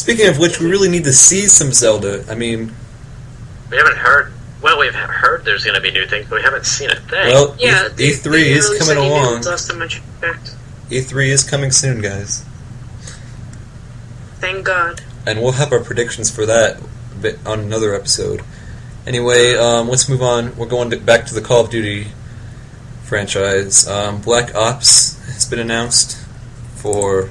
speaking of which, we really need to see some Zelda. I mean... We haven't heard... Well, we've heard there's going to be new things, but we haven't seen a thing. Well, yeah, E3 is coming along. Last time I checked. E3 is coming soon, guys. Thank God. And we'll have our predictions for that on another episode. Anyway, let's move on. We're going back to the Call of Duty franchise. Black Ops has been announced for...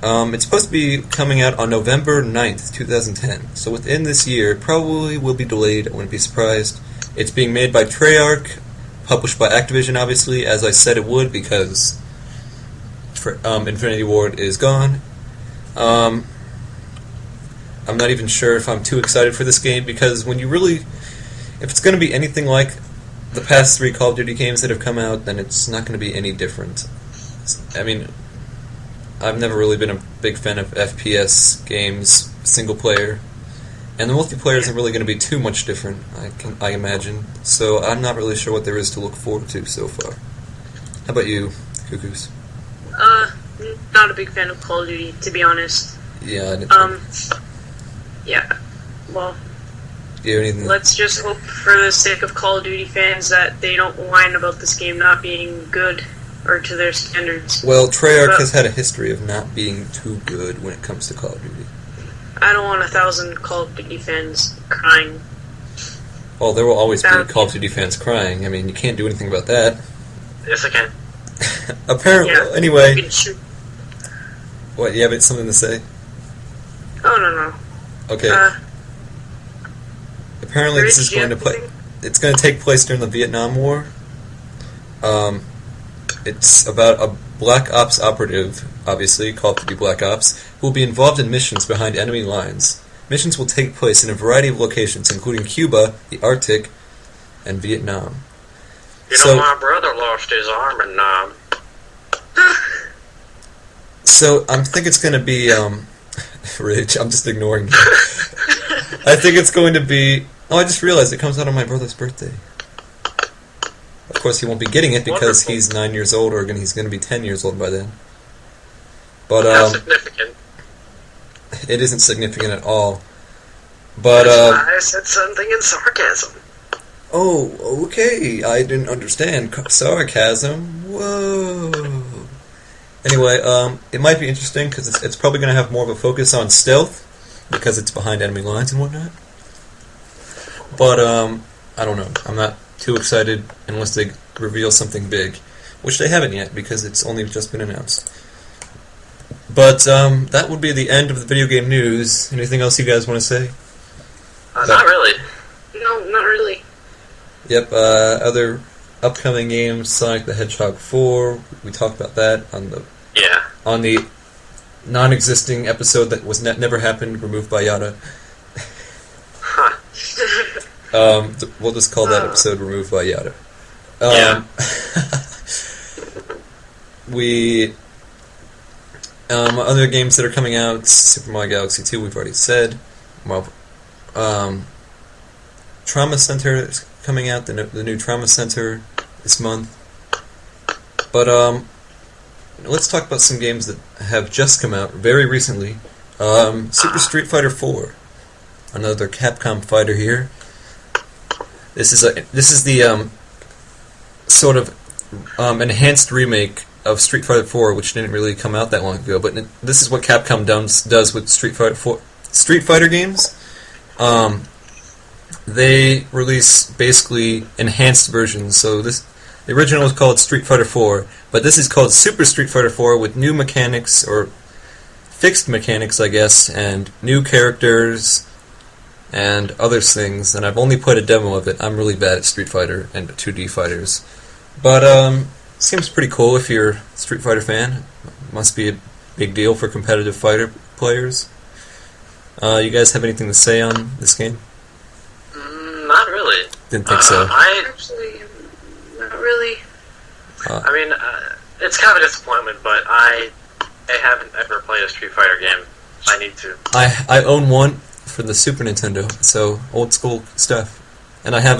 it's supposed to be coming out on November 9th, 2010. So within this year, it probably will be delayed. I wouldn't be surprised. It's being made by Treyarch, published by Activision, obviously, as I said it would, because Infinity Ward is gone. I'm not even sure if I'm too excited for this game, because when you really... If it's going to be anything like the past 3 Call of Duty games that have come out, then it's not going to be any different. I mean... I've never really been a big fan of FPS games, single player, and the multiplayer isn't really going to be too much different, I imagine. So I'm not really sure what there is to look forward to so far. How about you, Cuckoos? Not a big fan of Call of Duty, to be honest. Yeah. Yeah. Well, let's just hope for the sake of Call of Duty fans that they don't whine about this game not being good. Or to their standards. Well, Treyarch has had a history of not being too good when it comes to Call of Duty. I don't want 1,000 Call of Duty fans crying. Well, there will always be Call of Duty fans crying. I mean, you can't do anything about that. Yes, I can. Apparently, yeah, anyway. You can shoot. What, you have something to say? Oh, no. Okay. Apparently, this is going to play... It's going to take place during the Vietnam War. It's about a Black Ops operative, obviously, Call of Duty Black Ops, who will be involved in missions behind enemy lines. Missions will take place in a variety of locations, including Cuba, the Arctic, and Vietnam. My brother lost his arm in Nam. So, I think it's going to be, Rich, I'm just ignoring you. I think it's going to be... Oh, I just realized it comes out on my brother's birthday. Of course, he won't be getting it because he's 9 years old, or he's going to be 10 years old by then. But that's significant. It isn't significant at all. But I said something in sarcasm. Oh, okay. I didn't understand sarcasm. Whoa. Anyway, it might be interesting because it's probably going to have more of a focus on stealth because it's behind enemy lines and whatnot. But I don't know. I'm not too excited unless they reveal something big, which they haven't yet because it's only just been announced. But that would be the end of the video game news. Anything else you guys want to say? Not really. No, not really. Yep, other upcoming games, Sonic the Hedgehog 4, we talked about that on the non-existing episode that was never happened, removed by Yada. We'll just call that episode Removed by Yada. Other games that are coming out, Super Mario Galaxy 2, we've already said. Trauma Center is coming out, the new Trauma Center this month. But let's talk about some games that have just come out very recently. Super Street Fighter 4, another Capcom fighter here. This is the sort of enhanced remake of Street Fighter 4, which didn't really come out that long ago. But this is what Capcom does with Street Fighter games. They release basically enhanced versions. So the original was called Street Fighter 4, but this is called Super Street Fighter 4 with new mechanics, or fixed mechanics, I guess, and new characters and other things. And I've only played a demo of it. I'm really bad at Street Fighter and 2D fighters, but seems pretty cool if you're a Street Fighter fan. Must be a big deal for competitive fighter players. You guys have anything to say on this game? Not really. Didn't think so. Actually, not really. I mean, it's kind of a disappointment, but I haven't ever played a Street Fighter game. I need to. I own one for the Super Nintendo, so old school stuff. And I have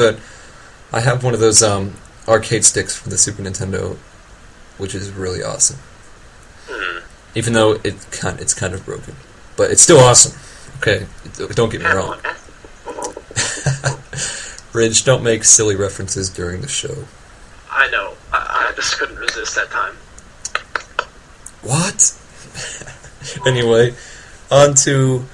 one of those arcade sticks for the Super Nintendo, which is really awesome. Even though it's kind of broken. but it's still awesome. Okay, don't get me wrong. Ridge, don't make silly references during the show. I know. I just couldn't resist that time. What? Anyway, on to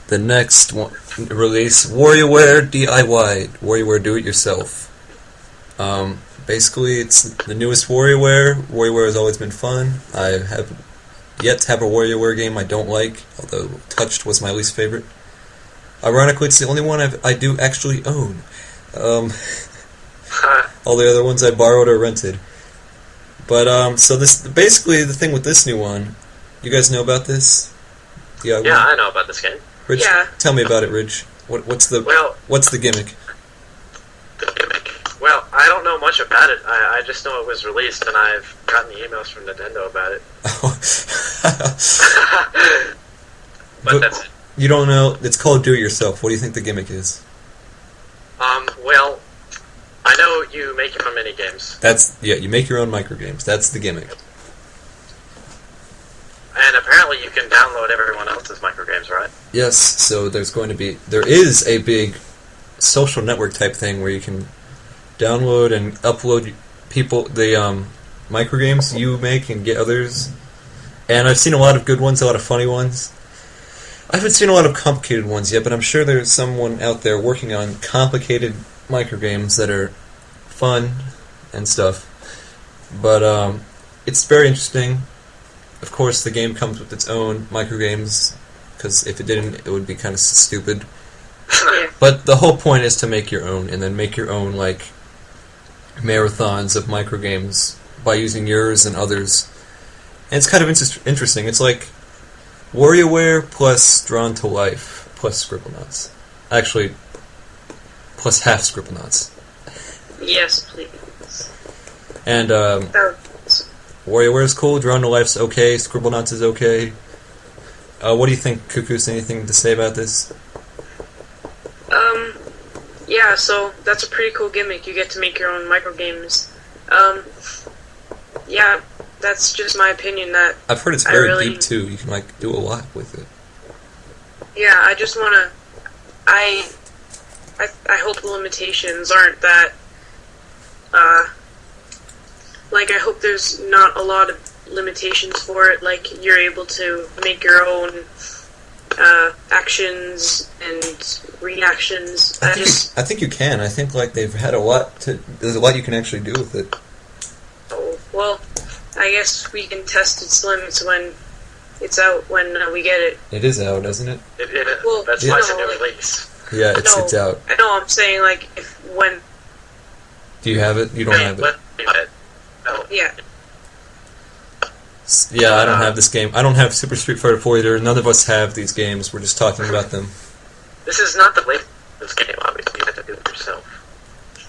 the next one release, WarioWare DIY, WarioWare Do It Yourself. Basically, it's the newest WarioWare. WarioWare has always been fun. I have yet to have a WarioWare game I don't like, although Touched was my least favorite. Ironically, it's the only one I do actually own. All the other ones I borrowed or rented. But, so this, basically, the thing with this new one, you guys know about this? DIY? Yeah, I know about this game. Ridge, Yeah. tell me about it, Ridge. What's the gimmick? The gimmick. Well, I don't know much about it. I just know it was released, and I've gotten emails from Nintendo about it. But that's it. You don't know? It's called Do It Yourself. What do you think the gimmick is? Well, I know you make your own mini games. You make your own microgames. That's the gimmick. And apparently you can download everyone else's microgames, right? Yes, so there is a big social network type thing where you can download and upload the microgames you make and get others. And I've seen a lot of good ones, a lot of funny ones. I haven't seen a lot of complicated ones yet, but I'm sure there's someone out there working on complicated microgames that are fun and stuff. But it's very interesting. Of course, the game comes with its own microgames, because if it didn't, it would be kind of stupid. Yeah. But the whole point is to make your own, and then make your own, like, marathons of microgames by using yours and others. And it's kind of interesting. It's like WarioWare plus Drawn to Life plus Scribblenauts. Actually, plus half Scribblenauts. Yes, please. And WarioWare is cool, Drawn to Life's okay, Scribblenauts is okay. What do you think, Cuckoos? Anything to say about this? Yeah, so that's a pretty cool gimmick. You get to make your own microgames. Yeah, that's just my opinion. That I've heard it's very deep too. You can like do a lot with it. Yeah, I just wanna. I hope the limitations aren't that. Like, I hope there's not a lot of limitations for it. Like, you're able to make your own actions and reactions. I think you can. I think like they've had there's a lot you can actually do with it. Oh, well, I guess we can test its limits when it's out, when we get it. It is out, isn't it? Well, that's why it's a new release. Yeah, it's out. I know, I'm saying, like, when... Do you have it? You don't have it. No. Yeah. Yeah, I don't have this game. I don't have Super Street Fighter 4 either. None of us have these games. We're just talking about them. This is not the latest game, obviously. You have to do it yourself.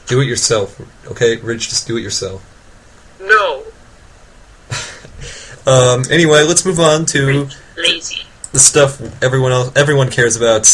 Do it yourself. Okay, Ridge, just do it yourself. No! Anyway, let's move on to Lazy. the stuff everyone cares about.